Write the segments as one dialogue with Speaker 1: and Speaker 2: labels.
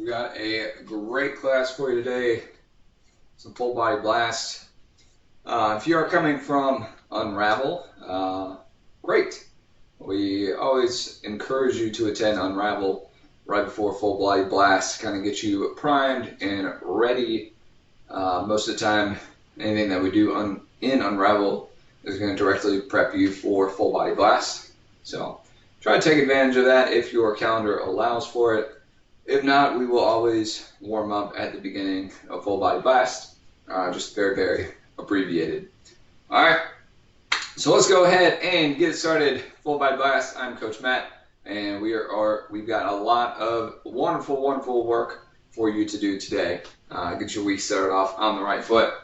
Speaker 1: got a great class for you today, some full body blast. If you are coming from Unravel, great. We always encourage you to attend Unravel right before full body blast, kind of get you primed and ready. Most of the time, anything that we do in Unravel is going to directly prep you for full body blast. So try to take advantage of that if your calendar allows for it. If not, we will always warm up at the beginning of full body blast, just very, very abbreviated. All right, so let's go ahead and get started. Full body blast. I'm Coach Matt, and we've got a lot of wonderful, wonderful work for you to do today. Get your week started off on the right foot.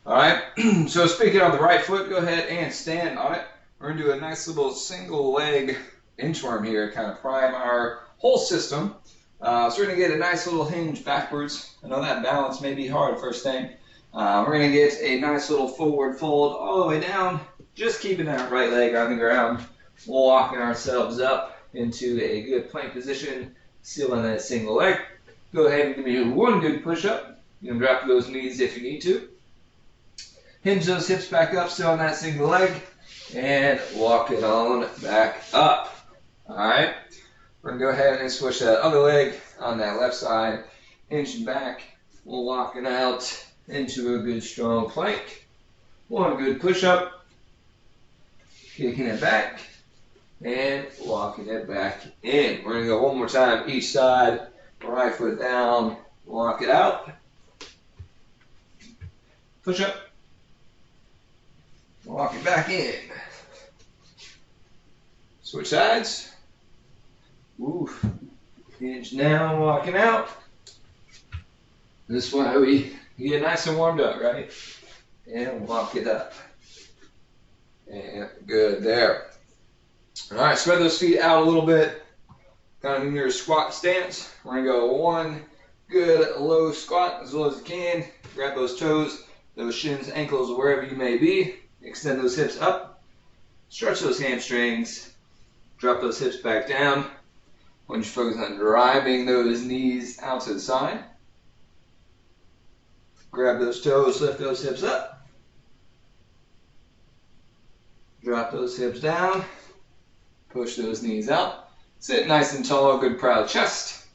Speaker 1: All right, so speaking of the right foot, go ahead and stand on it. We're going to do a nice little single leg inchworm here, kind of prime our whole system. So we're going to get a nice little hinge backwards. I know that balance may be hard first thing. We're going to get a nice little forward fold all the way down, just keeping that right leg on the ground, walking ourselves up into a good plank position, sealing that single leg. Go ahead and give me one good push-up. You can drop those knees if you need to. Hinge those hips back up, still on that single leg, and walk it on back up. All right. We're going to go ahead and switch that other leg on that left side, hinging back, we'll walk it out into a good strong plank. One good push-up, kicking it back, and walking it back in. We're going to go one more time each side, right foot down, walk it out, push-up, walk it back in. Switch sides. Oof. Hinge down, walking out. This way we get nice and warmed up, right? And walk it up. And good there. All right, spread those feet out a little bit. Kind of in your squat stance. We're going to go one good low squat as low as you can. Grab those toes, those shins, ankles, wherever you may be. Extend those hips up. Stretch those hamstrings. Drop those hips back down. I want you to focus on driving those knees out to the side. Grab those toes, lift those hips up. Drop those hips down. Push those knees out. Sit nice and tall, good proud chest.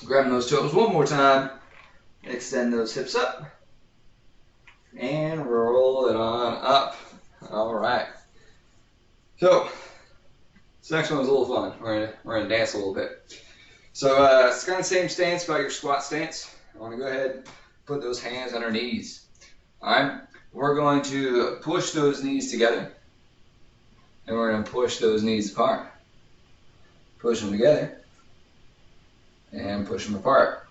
Speaker 1: Grab those toes one more time. Extend those hips up. And roll it on up. All right. So, this next one was a little fun. We're gonna dance a little bit. So it's kind of the same stance about your squat stance. I want to go ahead and put those hands on our knees. All right. We're going to push those knees together, and we're going to push those knees apart. Push them together, and push them apart.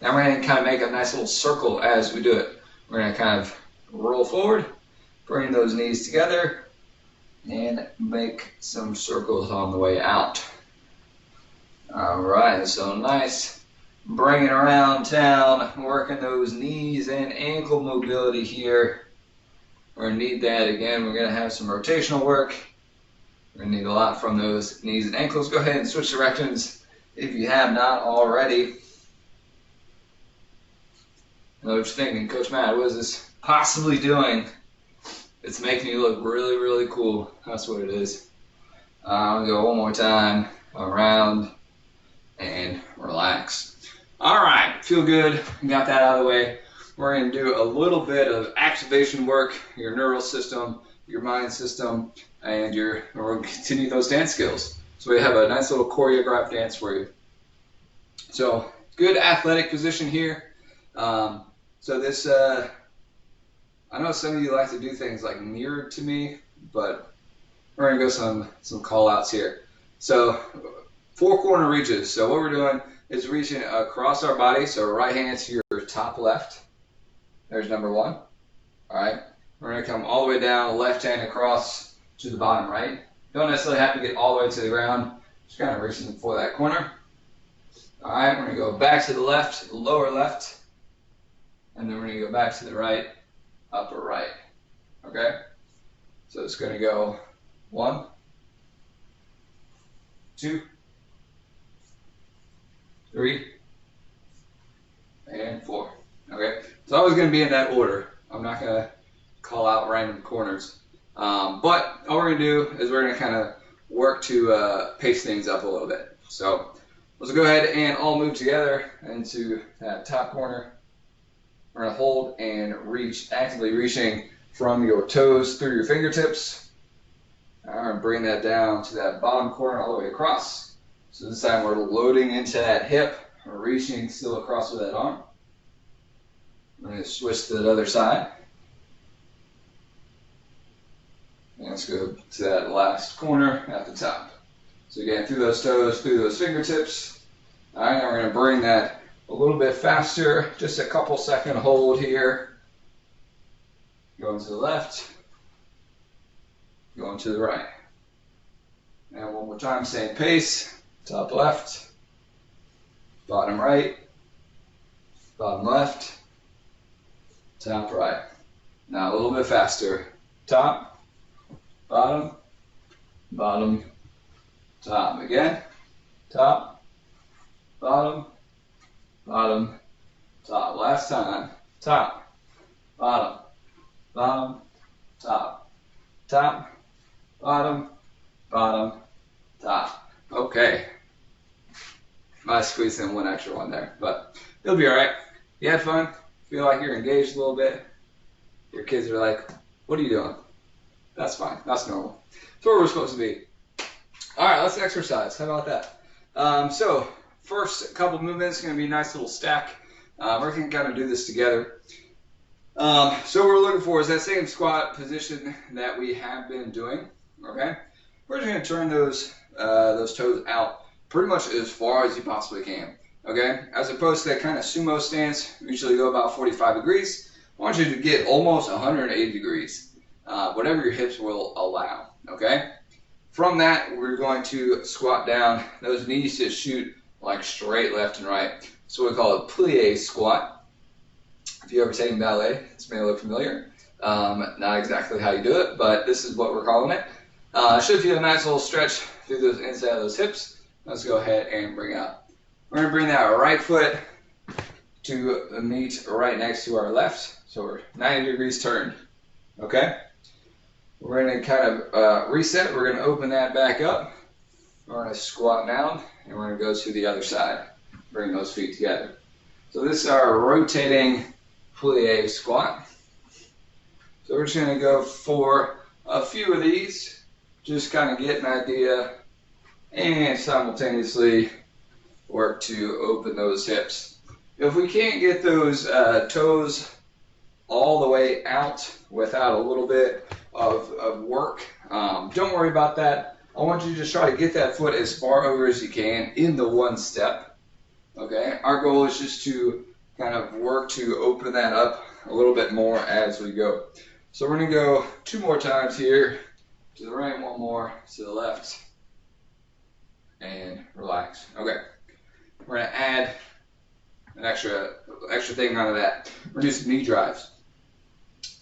Speaker 1: Now we're going to kind of make a nice little circle as we do it. We're going to kind of roll forward, bring those knees together, and make some circles on the way out. All right, so nice. Bring it around town, working those knees and ankle mobility here. We're going to need that again. We're going to have some rotational work. We're going to need a lot from those knees and ankles. Go ahead and switch directions if you have not already. I know what you're thinking, Coach Matt, what is this possibly doing? It's making you look really, really cool. That's what it is. I'll go one more time. Around and relax. All right, feel good. Got that out of the way. We're going to do a little bit of activation work, your neural system, your mind system, and we're going to continue those dance skills. So we have a nice little choreographed dance for you. So good athletic position here. So this, I know some of you like to do things like mirrored to me, but we're going to go some call outs here. So 4 corner reaches. So what we're doing is reaching across our body. So right hand to your top left. There's number 1. All right. We're going to come all the way down, left hand across to the bottom right. Don't necessarily have to get all the way to the ground. Just kind of reaching for that corner. All right. We're going to go back to the left, lower left. And then we're going to go back to the right, upper right. Okay? So it's going to go 1, 2, 3, and 4. Okay, it's always going to be in that order. I'm not going to call out random corners. But all we're going to do is we're going to kind of work to pace things up a little bit. So let's go ahead and all move together into that top corner. We're going to hold and reach, actively reaching from your toes through your fingertips. I'm going to bring that down to that bottom corner all the way across. So this time we're loading into that hip. We're reaching still across with that arm. We're going to switch to the other side. And let's go to that last corner at the top. So again, through those toes, through those fingertips. All right, now we're going to bring that a little bit faster. Just a couple second hold here. Going to the left. Going to the right. And one more time, same pace. Top left. Bottom right. Bottom left. Top right. Now a little bit faster. Top. Bottom. Bottom. Top. Again. Top. Bottom. Bottom. Top. Last time. Top. Bottom. Bottom. Top. Top. Bottom. Bottom. Top. Okay. Might squeeze in one extra one there, but it'll be alright. You had fun? Feel like you're engaged a little bit? Your kids are like, what are you doing? That's fine. That's normal. That's where we're supposed to be. Alright, let's exercise. How about that? So, first couple movements going to be a nice little stack. We're going to kind of do this together. So what we're looking for is that same squat position that we have been doing. Okay? We're just going to turn those toes out pretty much as far as you possibly can. Okay? As opposed to that kind of sumo stance, we usually go about 45 degrees. I want you to get almost 180 degrees, whatever your hips will allow. Okay? From that, we're going to squat down. Those knees just shoot like straight left and right. So we call it plie squat. If you ever taken ballet, this may look familiar. Not exactly how you do it, but this is what we're calling it. Should feel a nice little stretch through those inside of those hips. Let's go ahead and bring it up. We're going to bring that right foot to meet right next to our left. So we're 90 degrees turned. Okay? We're going to kind of reset. We're going to open that back up. We're going to squat down, and we're going to go to the other side. Bring those feet together. So this is our rotating plie squat. So we're just going to go for a few of these. Just kind of get an idea and simultaneously work to open those hips. If we can't get those toes all the way out without a little bit of work, don't worry about that. I want you to just try to get that foot as far over as you can in the one step. Okay, our goal is just to kind of work to open that up a little bit more as we go. So we're going to go 2 more times here. To the right, 1 more, to the left, and relax. Okay, we're going to add an extra thing onto that. We're going to do some knee drives.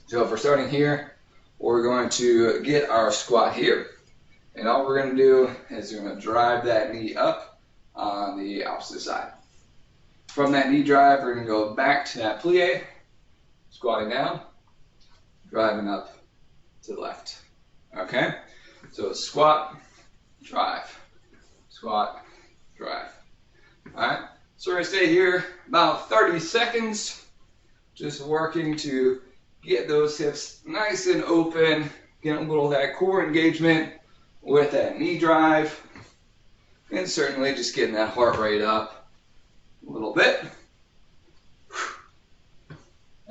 Speaker 1: So if we're starting here, we're going to get our squat here, and all we're going to do is we're going to drive that knee up on the opposite side. From that knee drive, we're going to go back to that plie, squatting down, driving up to the left. Okay, so squat, drive, squat, drive. All right, so we're going to stay here about 30 seconds, just working to get those hips nice and open, get a little of that core engagement with that knee drive, and certainly just getting that heart rate up a little bit.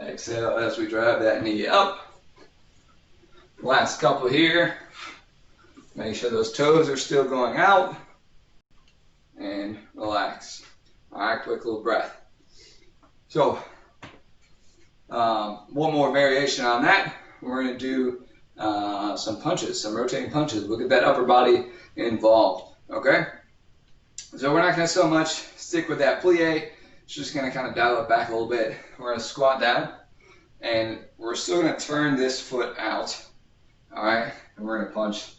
Speaker 1: Exhale as we drive that knee up. Last couple here. Make sure those toes are still going out. And relax. Alright, quick little breath. So, one more variation on that. We're going to do some punches, some rotating punches. We'll get that upper body involved. Okay? So we're not going to so much stick with that plie. It's just going to kind of dial it back a little bit. We're going to squat down. And we're still going to turn this foot out. Alright, and we're going to punch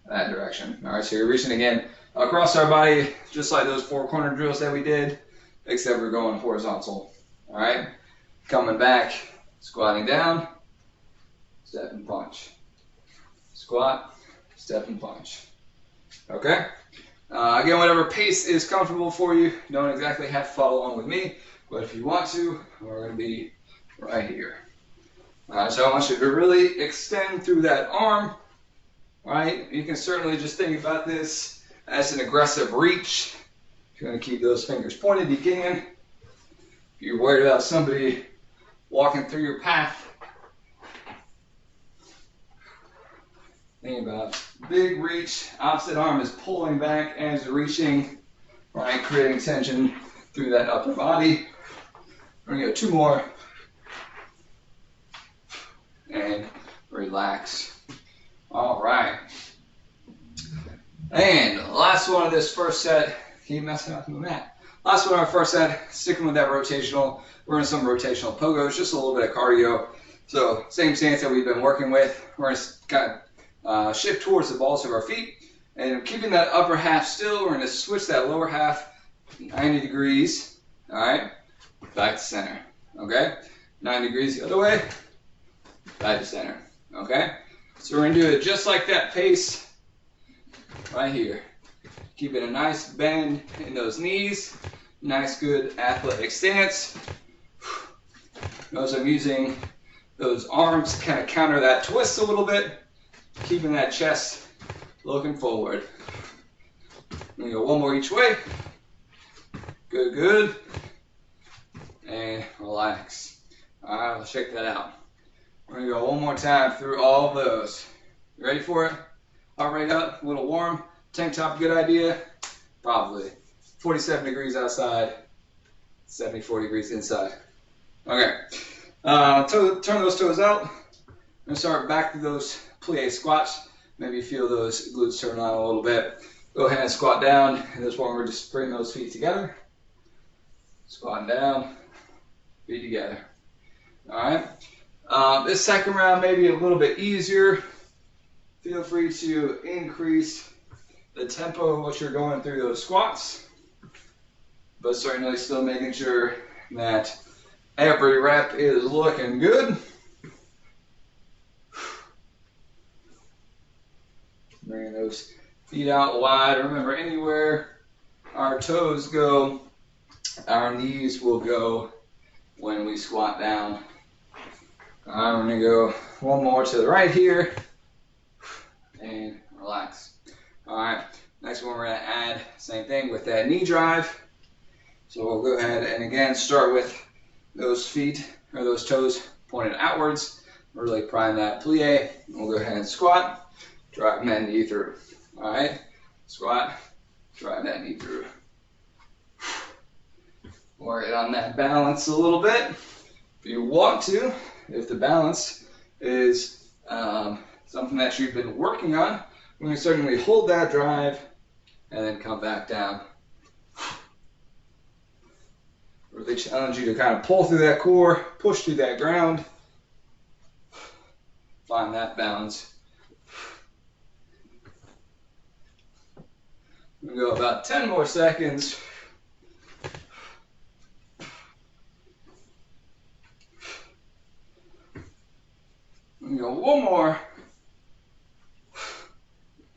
Speaker 1: that direction. Alright, so you're reaching again across our body, just like those 4 corner drills that we did, except we're going horizontal. All right, coming back, squatting down, step and punch. Squat, step and punch. Okay? Again, whatever pace is comfortable for you. You don't exactly have to follow along with me, but if you want to, we're going to be right here. All right, so I want you to really extend through that arm. All right? You can certainly just think about this as an aggressive reach. If you're going to keep those fingers pointed, you can. If you're worried about somebody walking through your path, think about big reach, opposite arm is pulling back as you're reaching, right, creating tension through that upper body. We're gonna go 2 more, and relax. All right, and last one of this first set. Keep messing up with that. Last one of our first set, sticking with that rotational. We're in some rotational pogos, just a little bit of cardio. So same stance that we've been working with. We're gonna kind of shift towards the balls of our feet, and keeping that upper half still, we're going to switch that lower half 90 degrees, all right, back to center, okay, 90 degrees the other way, back to center, okay, so we're going to do it just like that pace right here, keeping a nice bend in those knees, nice good athletic stance. Notice I'm using those arms to kind of counter that twist a little bit, keeping that chest looking forward. We're going to go 1 more each way. Good, good. And relax. All right, let's check that out. We're going to go 1 more time through all of those. You ready for it? Heart rate up, a little warm. Tank top, good idea? Probably. 47 degrees outside, 74 degrees inside. Okay. Turn those toes out. I'm going to start back to those plie squats. Maybe feel those glutes turn on a little bit. Go ahead and squat down. And this one, we're just bring those feet together. Squatting down, feet together. All right. This second round may be a little bit easier. Feel free to increase the tempo of what you're going through those squats, but certainly still making sure that every rep is looking good. Bringing those feet out wide. Remember, anywhere our toes go, our knees will go when we squat down. All right, we're going to go 1 more to the right here and relax. All right, next one we're going to add same thing with that knee drive. So we'll go ahead and again start with those feet or those toes pointed outwards. Really prime that plie. We'll go ahead and squat. Drive that knee through. All right, squat, drive that knee through. Work on that balance a little bit. If you want to, if the balance is something that you've been working on, we're going to certainly hold that drive and then come back down. Really challenge you to kind of pull through that core, push through that ground, find that balance. We'll go about 10 more seconds. We'll go 1 more.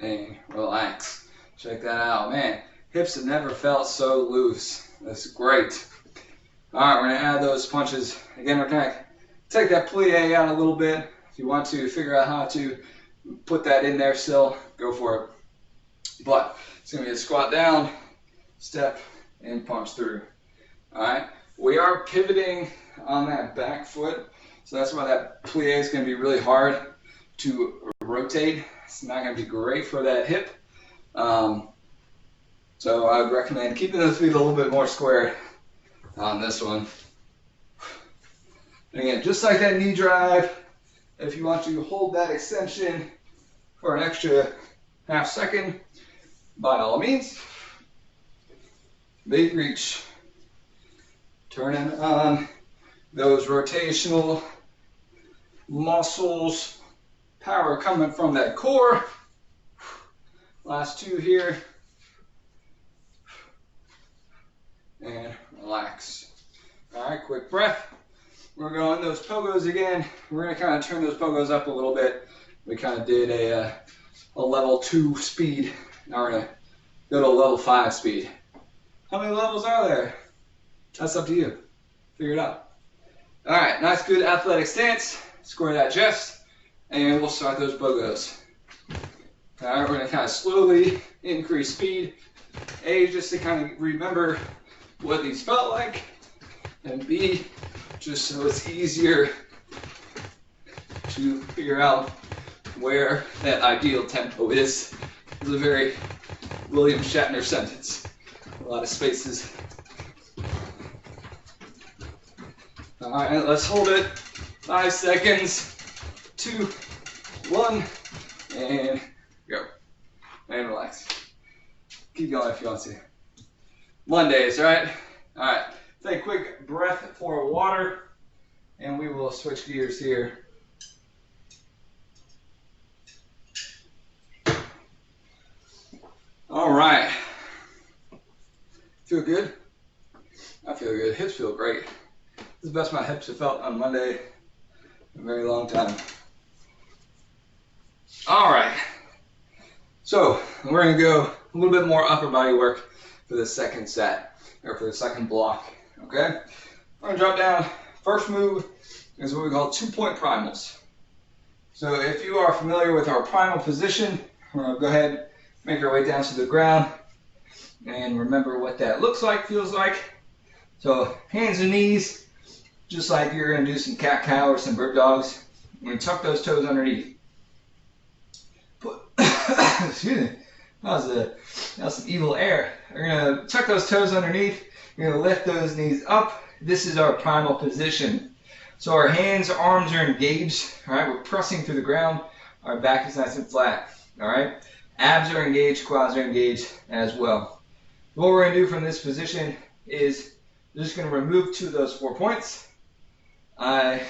Speaker 1: And relax. Check that out. Man, hips have never felt so loose. That's great. All right, we're going to add those punches. Again, we're going to take that plie out a little bit. If you want to figure out how to put that in there still, go for it. But it's going to be a squat down, step, and punch through. All right. We are pivoting on that back foot, so that's why that plie is going to be really hard to rotate. It's not going to be great for that hip. So I would recommend keeping those feet a little bit more square on this one. And again, just like that knee drive, if you want to hold that extension for an extra half second, by all means. Big reach. Turning on those rotational muscles. Power coming from that core. Last 2 here. and relax. All right, quick breath. We're going those pogos again. We're gonna kind of turn those pogos up a little bit. We kind of did a level 2 speed. Now we're gonna go to a level 5 speed. How many levels are there? That's up to you. Figure it out. All right, nice, good athletic stance. Square that chest, and we'll start those pogos. All right, we're gonna kind of slowly increase speed. A, just to kind of remember what these felt like, and B, just so it's easier to figure out where that ideal tempo is. It's a very William Shatner sentence. A lot of spaces. All right, let's hold it. 5 seconds. 2, 1, and go. And relax. Keep going if you want to. Mondays, right? All right. Take a quick breath for water, and we will switch gears here. All right. Feel good? I feel good. Hips feel great. This is the best my hips have felt on Monday in a very long time. All right. So we're going to go a little bit more upper body work for the second set, or for the second block. Okay? We're going to drop down. First move is what we call 2-point primals. So if you are familiar with our primal position, we're going to go ahead, make our way down to the ground, and remember what that looks like, feels like. So hands and knees, just like you're going to do some cat-cow or some bird dogs. We're going to tuck those toes underneath. Excuse me. That was some evil air. We're going to tuck those toes underneath. You're going to lift those knees up. This is our primal position. So our hands, arms are engaged. All right, we're pressing through the ground. Our back is nice and flat. All right, abs are engaged, quads are engaged as well. What we're going to do from this position is we're just going to remove 2 of those 4 points. I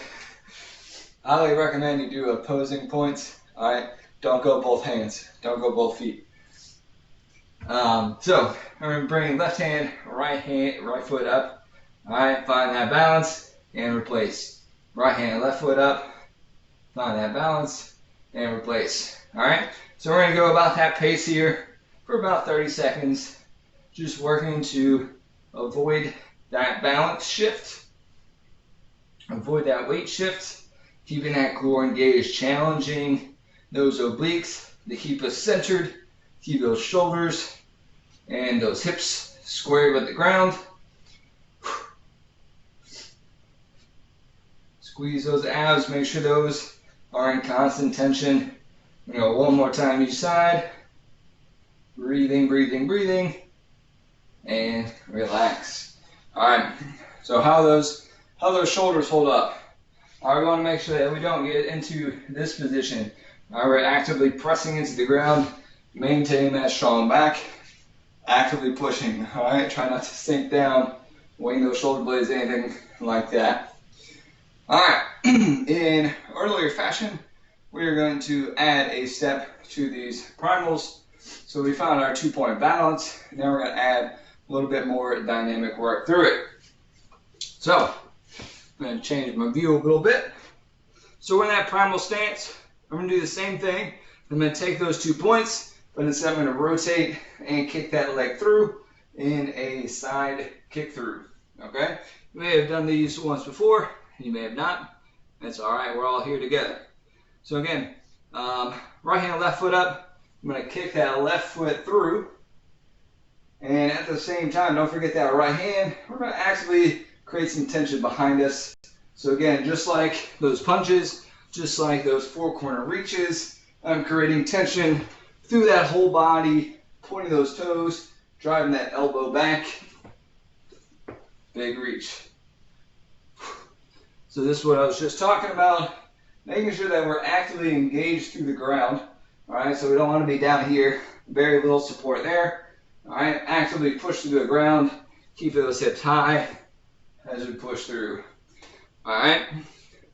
Speaker 1: highly recommend you do opposing points. All right, don't go both hands. Don't go both feet. So I'm going to bring left hand, right foot up. All right, find that balance and replace. Right hand, left foot up. Find that balance and replace. All right, so we're going to go about that pace here for about 30 seconds, just working to avoid that balance shift, avoid that weight shift, keeping that core engaged, challenging those obliques to keep us centered, keep those shoulders and those hips squared with the ground. Squeeze those abs, make sure those are in constant tension. You know, one more time each side. Breathing, breathing, breathing. And relax. All right, so how those shoulders hold up. All right, we want to make sure that we don't get into this position. All right, we're actively pressing into the ground, maintaining that strong back, actively pushing. All right, try not to sink down, weighing those shoulder blades, anything like that. All right, in earlier fashion, we are going to add a step to these primals. So we found our 2-point balance, and now we're going to add a little bit more dynamic work through it. So I'm going to change my view a little bit. So we're in that primal stance. I'm going to do the same thing. I'm going to take those 2 points, but instead I'm going to rotate and kick that leg through in a side kick through. Okay? You may have done these once before. You may have not. That's all right. We're all here together. So again, right hand, left foot up. I'm going to kick that left foot through. And at the same time, don't forget that right hand. We're going to actively create some tension behind us. So again, just like those punches, just like those 4-corner reaches, I'm creating tension through that whole body, pointing those toes, driving that elbow back. Big reach. So this is what I was just talking about, making sure that we're actively engaged through the ground. All right, so we don't want to be down here, very little support there. All right, actively push through the ground, keep those hips high as we push through. All right,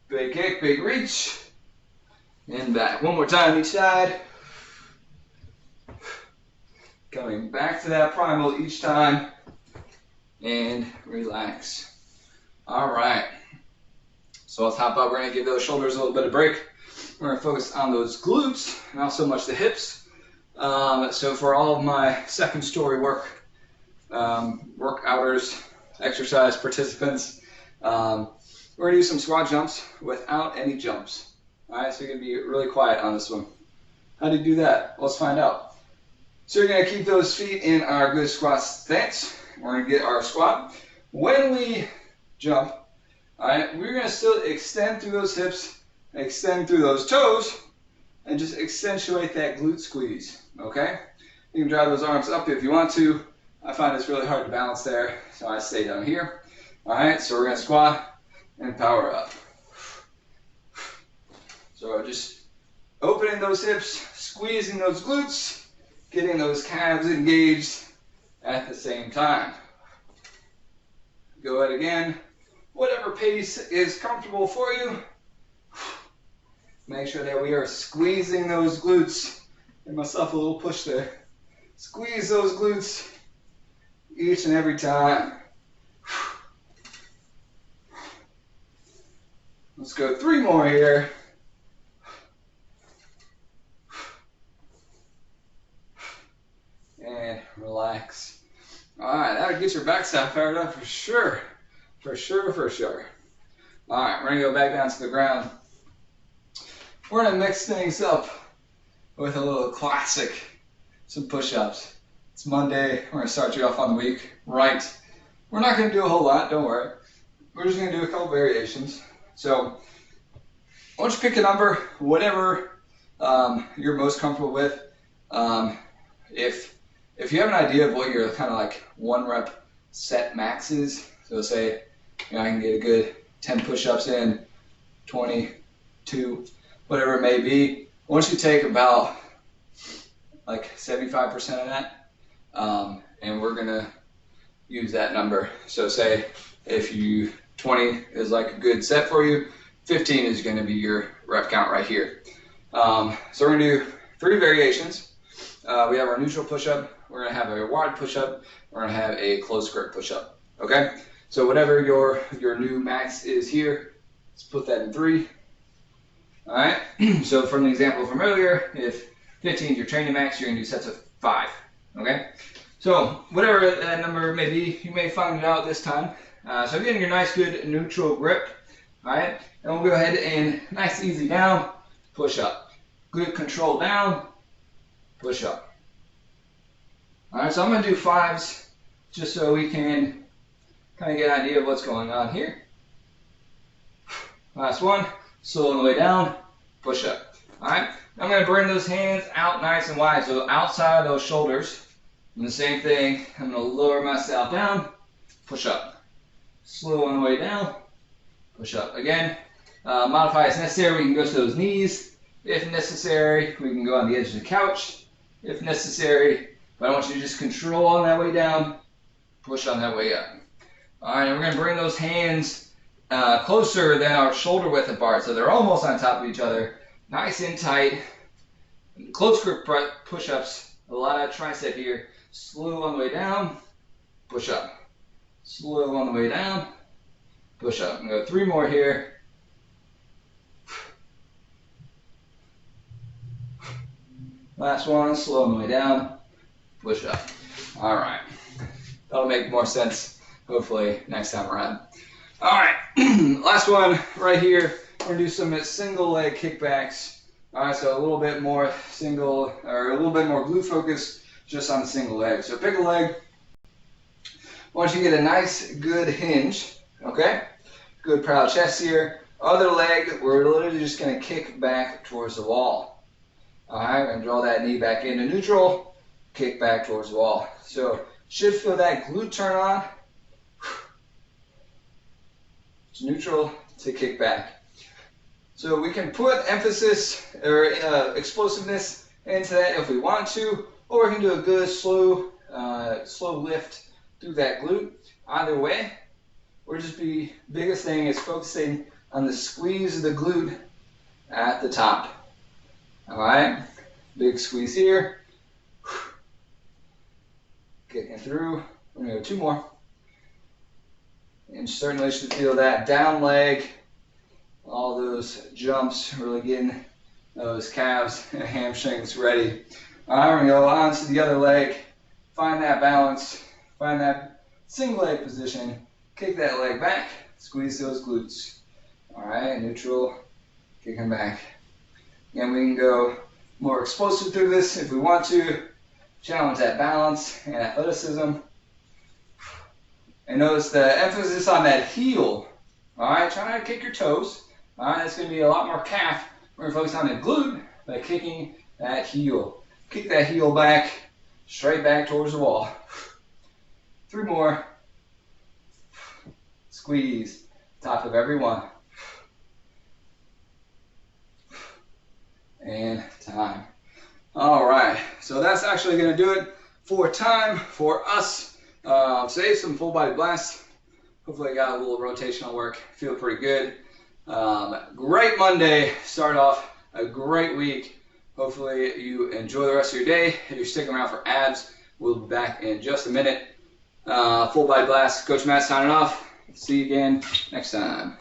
Speaker 1: big kick, big reach, and back. One more time each side. Coming back to that primal each time. and relax. All right. So let's hop up. We're going to give those shoulders a little bit of break. We're going to focus on those glutes, not so much the hips. So for all of my second story workouters, exercise participants, we're going to do some squat jumps without any jumps. All right, so you're going to be really quiet on this one. How do you do that? Let's find out. So you're going to keep those feet in our good squat stance. We're going to get our squat. When we jump, all right, we're going to still extend through those hips, extend through those toes, and just accentuate that glute squeeze, okay? You can drive those arms up if you want to. I find it's really hard to balance there, so I stay down here. All right, so we're going to squat and power up. So just opening those hips, squeezing those glutes, getting those calves engaged at the same time. Go ahead again. Whatever pace is comfortable for you. Make sure that we are squeezing those glutes. Give myself a little push there. Squeeze those glutes each and every time. Let's go 3 more here. And relax. All right, that'll get your backside fired up for sure. For sure. All right, we're gonna go back down to the ground. We're gonna mix things up with a little classic, some push-ups. It's Monday, we're gonna start you off on the week right. We're not gonna do a whole lot, don't worry. We're just gonna do a couple variations. So, why don't you pick a number, whatever you're most comfortable with. If you have an idea of what your kind of like 1 rep set max is, so say, I can get a good 10 push-ups in, 22, whatever it may be. Once you take about like 75% of that, and we're gonna use that number. So say if 20 is like a good set for you, 15 is gonna be your rep count right here. So we're gonna do 3 variations. We have our neutral push-up, we're gonna have a wide push-up, we're gonna have a closed grip push-up, okay? So whatever your new max is here, let's put that in 3. All right, so from the example from earlier, if 15 is your training max, you're gonna do sets of 5, okay? So whatever that number may be, you may find it out this time. So getting your nice good neutral grip, all right? And we'll go ahead and nice easy down, push up. Good control down, push up. All right, so I'm gonna do 5s just so we can kind of get an idea of what's going on here. Last one, slow on the way down, push up. All right, I'm going to bring those hands out nice and wide, so outside of those shoulders. And the same thing, I'm going to lower myself down, push up. Slow on the way down, push up. Again, modify as necessary. We can go to those knees if necessary. We can go on the edge of the couch if necessary. But I want you to just control on that way down, push on that way up. All right, and we're going to bring those hands closer than our shoulder width apart, so they're almost on top of each other. Nice and tight. Close grip push-ups, a lot of tricep here. Slow on the way down, push up. Slow on the way down, push up. I'm going to go 3 more here. Last one, slow on the way down, push up. All right, that'll make more sense, hopefully, next time around. All right, last one right here. We're gonna do some single leg kickbacks. All right, so a little bit more glute focus just on the single leg. So pick a leg. Once you get a nice, good hinge, okay? Good proud chest here. Other leg, we're literally just gonna kick back towards the wall. All right, we're gonna draw that knee back into neutral, kick back towards the wall. So should feel that glute turn on. It's neutral to kick back. So we can put emphasis or explosiveness into that if we want to, or we can do a good slow lift through that glute. Either way, biggest thing is focusing on the squeeze of the glute at the top. All right, big squeeze here. Kicking through. We're gonna go 2 more. And certainly should feel that down leg, all those jumps, really getting those calves and hamstrings ready. All right, we're gonna go on to the other leg. Find that balance, find that single leg position, kick that leg back, squeeze those glutes. All right, neutral, kicking back. Again, we can go more explosive through this if we want to. Challenge that balance and athleticism. And notice the emphasis on that heel. All right, try not to kick your toes. All right, that's going to be a lot more calf. We're going to focus on the glute by kicking that heel. Kick that heel back, straight back towards the wall. 3 more. Squeeze. Top of every one. And time. All right, so that's actually going to do it for time for us. Save some full body blasts. Hopefully I got a little rotational work. Feel pretty good. Great Monday. Start off a great week. Hopefully you enjoy the rest of your day. If you're sticking around for abs, we'll be back in just a minute. Full body blast. Coach Matt signing off. See you again next time.